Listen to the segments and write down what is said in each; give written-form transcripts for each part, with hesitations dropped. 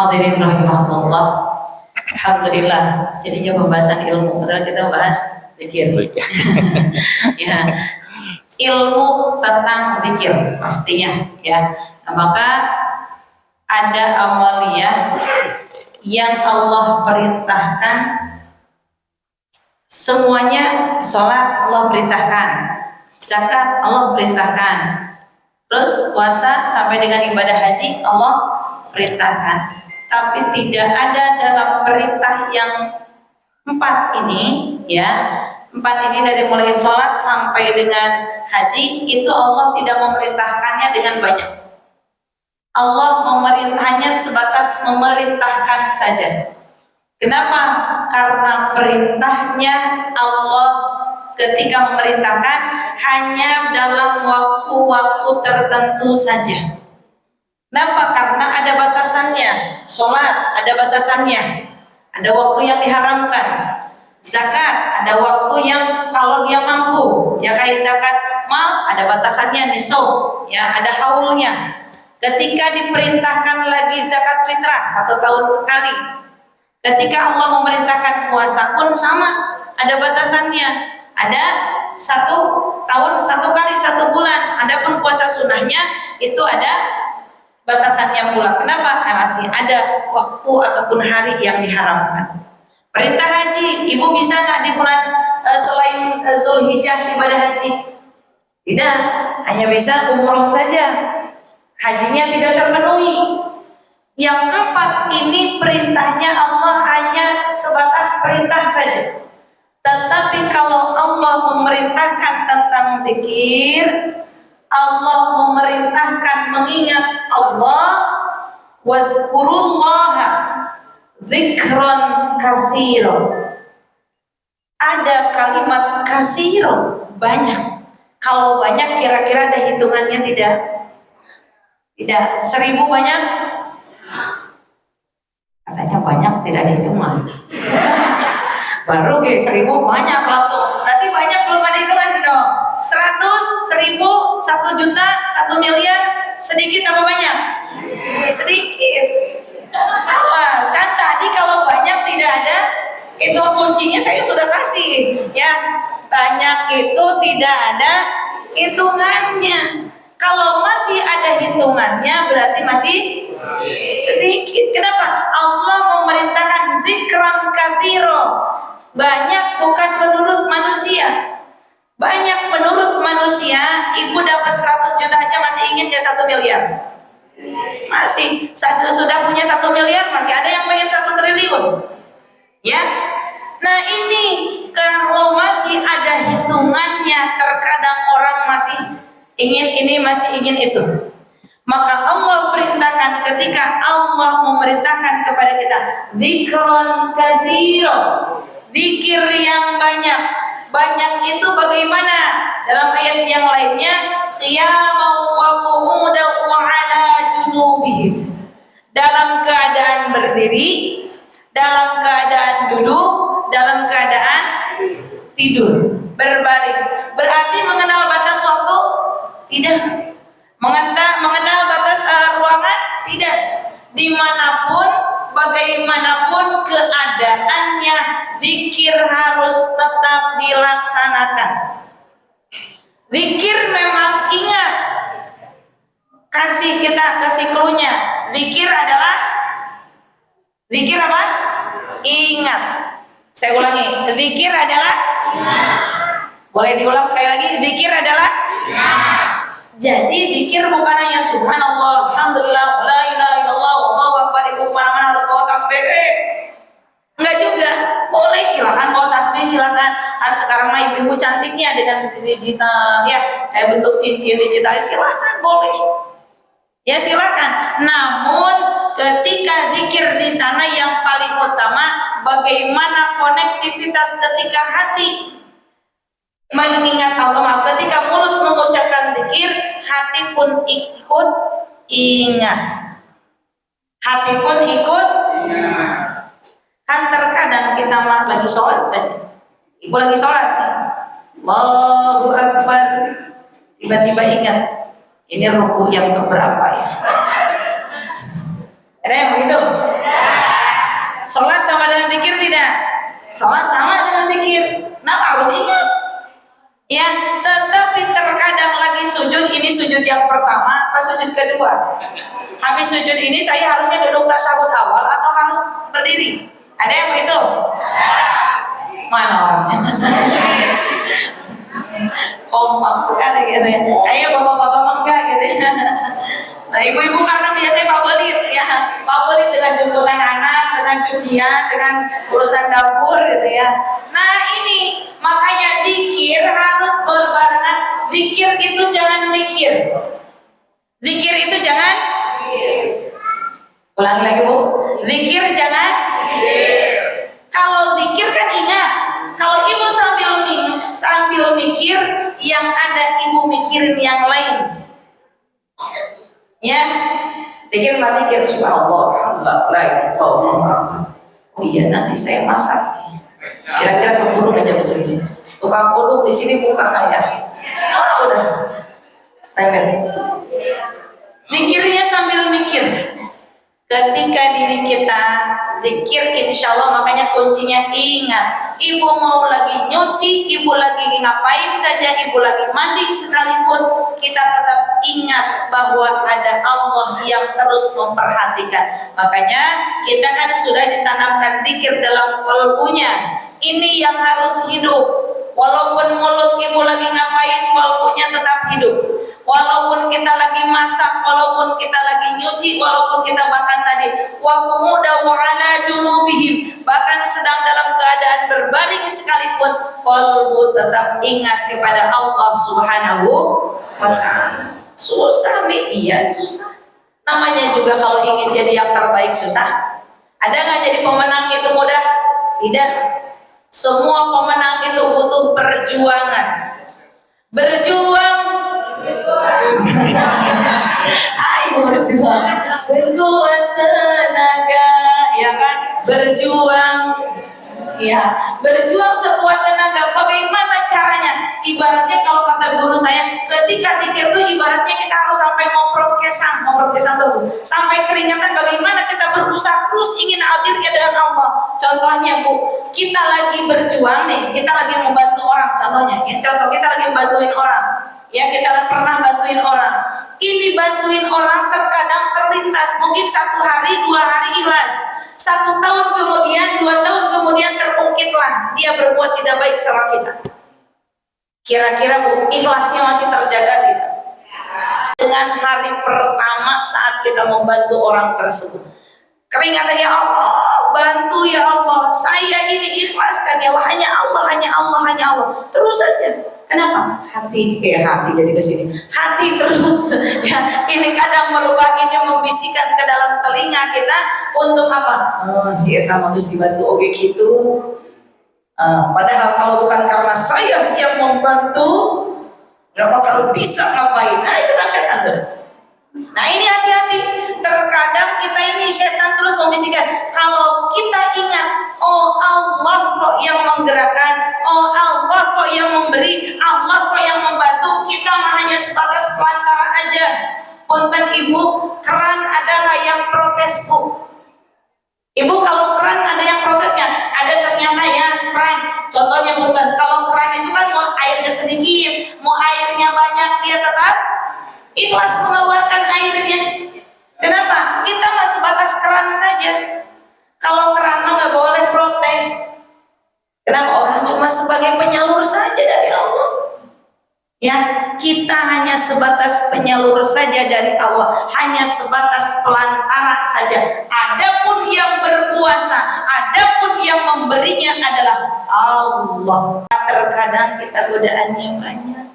Hadirin rahimahullah. Alhamdulillah, jadinya pembahasan ilmu. Padahal kita bahas zikir. Ya, ilmu tentang zikir pastinya. Ya, nah, maka ada amaliyah yang Allah perintahkan. Semuanya, sholat Allah perintahkan, zakat Allah perintahkan, terus puasa sampai dengan ibadah haji Allah perintahkan. Tapi tidak ada dalam perintah yang 4 ini, ya, 4 ini dari mulai sholat sampai dengan haji itu Allah tidak memerintahkannya dengan banyak. Allah memerintahnya sebatas memerintahkan saja. Kenapa? Karena perintahnya Allah ketika memerintahkan hanya dalam waktu-waktu tertentu saja. Kenapa? Karena ada batasannya. Sholat ada batasannya, ada waktu yang diharamkan. Zakat ada waktu yang kalau dia mampu, ya kayak zakat mal ada batasannya nisab, ya ada haulnya. Ketika diperintahkan lagi zakat fitrah 1 tahun sekali. Ketika Allah memerintahkan puasa pun sama, ada batasannya. Ada 1 tahun 1 kali 1 bulan. Adapun puasa sunnahnya itu ada batasannya pula. Kenapa? Masih ada waktu ataupun hari yang diharamkan. Perintah haji, ibu bisa nggak di bulan selain Zulhijjah ibadah haji? Tidak, hanya bisa umroh saja. Hajinya tidak terpenuhi. Yang 4 ini perintahnya Allah hanya sebatas perintah saja. Tetapi kalau Allah memerintahkan tentang zikir, Allah memerintahkan mengingat Allah, wazkurullaha dzikran katsiran. Ada kalimat katsiran, banyak. Kalau banyak kira-kira ada hitungannya tidak? Tidak. 1000 banyak? Katanya banyak tidak ada hitungan. Baru 1000 banyak langsung. Berarti banyak belum ada hitungan dong. 100, 1000, 1 juta, 1 miliar, sedikit apa banyak? Sedikit. Nah, kan tadi kalau banyak tidak ada, itu kuncinya saya sudah kasih. Ya, banyak itu tidak ada hitungannya. Kalau masih ada hitungannya berarti masih sedikit. Kenapa? Allah memerintahkan zikran katsira. Banyak bukan menurut manusia. Banyak menurut manusia, ibu dapat 100 juta aja masih ingin ya 1 miliar. Masih sudah punya 1 miliar, masih ada yang pengen 1 triliun. Ya. Nah, ini kalau masih ada hitungannya, terkadang orang masih ingin ini, masih ingin itu. Maka Allah perintahkan, ketika Allah memerintahkan kepada kita dzikran katsira, zikir yang banyak. Banyak itu bagaimana? Dalam ayat yang lainnya, qiyaman wa qu'udan wa 'ala junubihim. Dalam keadaan berdiri, dalam keadaan duduk, dalam keadaan tidur, berbaring. Berarti mengenal batas waktu? Tidak. Mengenal batas ruangan? Tidak. Dimanapun, bagaimanapun keadaannya, zikir harus tetap dilaksanakan. Zikir memang ingat. Kasih clue-nya. Zikir adalah apa? Ingat. Saya ulangi. Zikir adalah ingat. Boleh diulang sekali lagi? Zikir adalah ingat. Jadi zikir bukan hanya subhanallah, alhamdulillah, la ilaha illallah, wallahu akbar, ibu kemana-mana harus bawa tasbih. Enggak juga. Boleh, silakan bawa tasbih, silakan. Kan sekarang mah ibu-ibu cantiknya dengan digital, ya, kayak bentuk cincin digital, silakan, boleh. Ya silakan. Namun ketika zikir di sana yang paling utama bagaimana konektivitas ketika hati mengingat Allah. Ketika mulut mengucapkan zikir, hati pun ikut ingat. Hati pun ikut ingat. Kan terkadang kita mah lagi sholat saja. Ibu lagi sholat nih. Allahu Akbar. Tiba-tiba ingat, ini ruku yang keberapa ya? Ada yang begitu? Sholat sama dengan zikir. Kenapa harus ingat? Ya, tetapi terkadang lagi sujud, ini sujud yang pertama, pas sujud kedua. Habis sujud ini saya harusnya duduk tasyahud awal atau harus berdiri? Ada yang begitu? Mana orangnya? Kompak sekali gitu ya. Kayaknya bapak-bapak mah enggak gitu ya. Nah, ibu-ibu karena biasanya favorit ya, favorit dengan jemputan anak, dengan cucian, dengan urusan dapur gitu ya. Nah ini makanya zikir harus berbarengan. Zikir itu jangan mikir. Zikir itu jangan. Ulangi lagi bu. Zikir jangan. Kalau zikir kan ingat. Kalau ibu sambil mikir, yang ada ibu mikirin yang lain. Ya, zikir mati zikir subhanallah, alhamdulillah, oh iya nanti saya masak nih. Kira-kira keburu jam segini. Tukang kudu di sini buka nggak ya? Oh udah, timer. Mikirnya sambil mikir. Ketika diri kita zikir, insya Allah, makanya kuncinya ingat. Ibu mau lagi nyuci, ibu lagi ngapain saja, ibu lagi mandi sekalipun, kita tetap ingat bahwa ada Allah yang terus memperhatikan. Makanya kita kan sudah ditanamkan zikir dalam kalbunya. Ini yang harus hidup. Walaupun mulut ibu lagi ngapain, kalbunya tetap hidup. Walaupun kita lagi masak, walaupun kita lagi nyuci, walaupun kita bahkan tadi waqumuda wa ala junubihim, bahkan sedang dalam keadaan berbaring sekalipun, kalbu tetap ingat kepada Allah Subhanahu wa ta'ala. Susah mi? Iya susah. Namanya juga kalau ingin jadi yang terbaik susah. Ada nggak jadi pemenang itu mudah? Tidak. Semua pemenang itu butuh perjuangan. Berjuang. Ayo berjuang. Sekuat tenaga, ya kan? Berjuang. Ya, berjuang sekuat tenaga. Bagaimana caranya? Ibaratnya kalau kata guru saya, ketika zikir itu ibaratnya kita harus sampai ngoprot kesang dulu, sampai keringatan. Bagaimana kita berusaha terus ingin hadirnya dengan Allah. Contohnya bu, kita lagi berjuang nih, kita lagi membantu orang. Contohnya, ya contoh kita lagi bantuin orang. Ya kita pernah bantuin orang. Ini bantuin orang terkadang terlintas, mungkin 1 hari 2 hari ikhlas. 1 tahun kemudian, 2 tahun kemudian terungkitlah dia berbuat tidak baik sama kita. Kira-kira bu, ikhlasnya masih terjaga tidak? Dengan hari pertama saat kita membantu orang tersebut, keringatan, ya Allah, bantu ya Allah, saya ini ikhlaskan ya Allah, hanya Allah, hanya Allah, hanya Allah. Terus saja. Kenapa? Hati kayak hati jadi kesini. Hati terus ya. Ini kadang merubah, ini membisikkan ke dalam telinga kita untuk apa? Oh, si Eta mau bantu oke gitu. Padahal kalau bukan karena saya yang membantu, nggak bakal bisa ngapain. Nah itu kan setan tuh. Nah ini hati-hati. Terkadang kita ini setan terus membisikkan. Kalau kita ingat, oh Allah kok yang menggerakkan, oh Allah kok yang memberi, Allah kok yang membantu, kita mah hanya sebatas pelantara aja. Punten ibu, keran ada nggak yang protes bu? Ibu kalau keran ada yang protesnya? Ada ternyata ya keran. Contohnya punten, kalau keran itu kan mau airnya sedikit, mau airnya banyak, dia tetap ikhlas mengeluarkan airnya. Kenapa? Kita mah sebatas keran saja. Kalau keran mah nggak boleh protes. Kenapa? Orang cuma sebagai penyalur saja dari Allah. Ya, kita hanya sebatas penyalur saja dari Allah, hanya sebatas pelantara saja. Adapun yang berkuasa, adapun yang memberinya adalah Allah. Terkadang kita godaannya banyak.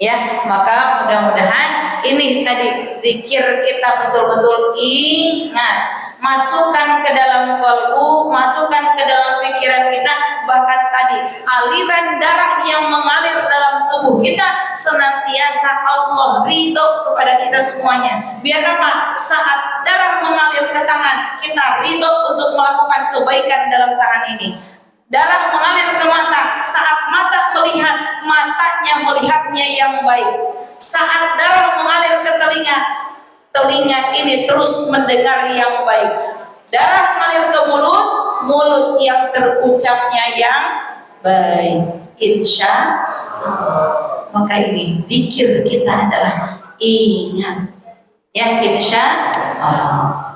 Ya, maka mudah-mudahan ini tadi zikir kita betul-betul ingat, masukkan ke dalam kalbu, masukkan ke dalam pikiran kita. Bahkan tadi aliran darah yang mengalir dalam tubuh kita senantiasa Allah ridho kepada kita semuanya. Biar apa? Saat darah mengalir ke tangan, kita ridho untuk melakukan kebaikan dalam tangan ini. Darah mengalir ke mata, saat mata melihat, matanya melihatnya yang baik. Saat darah mengalir ke telinga, telinga ini terus mendengar yang baik. Darah mengalir ke mulut, mulut yang terucapnya yang baik. Insya Allah. Maka ini zikir kita adalah ingat, ya, insya Allah.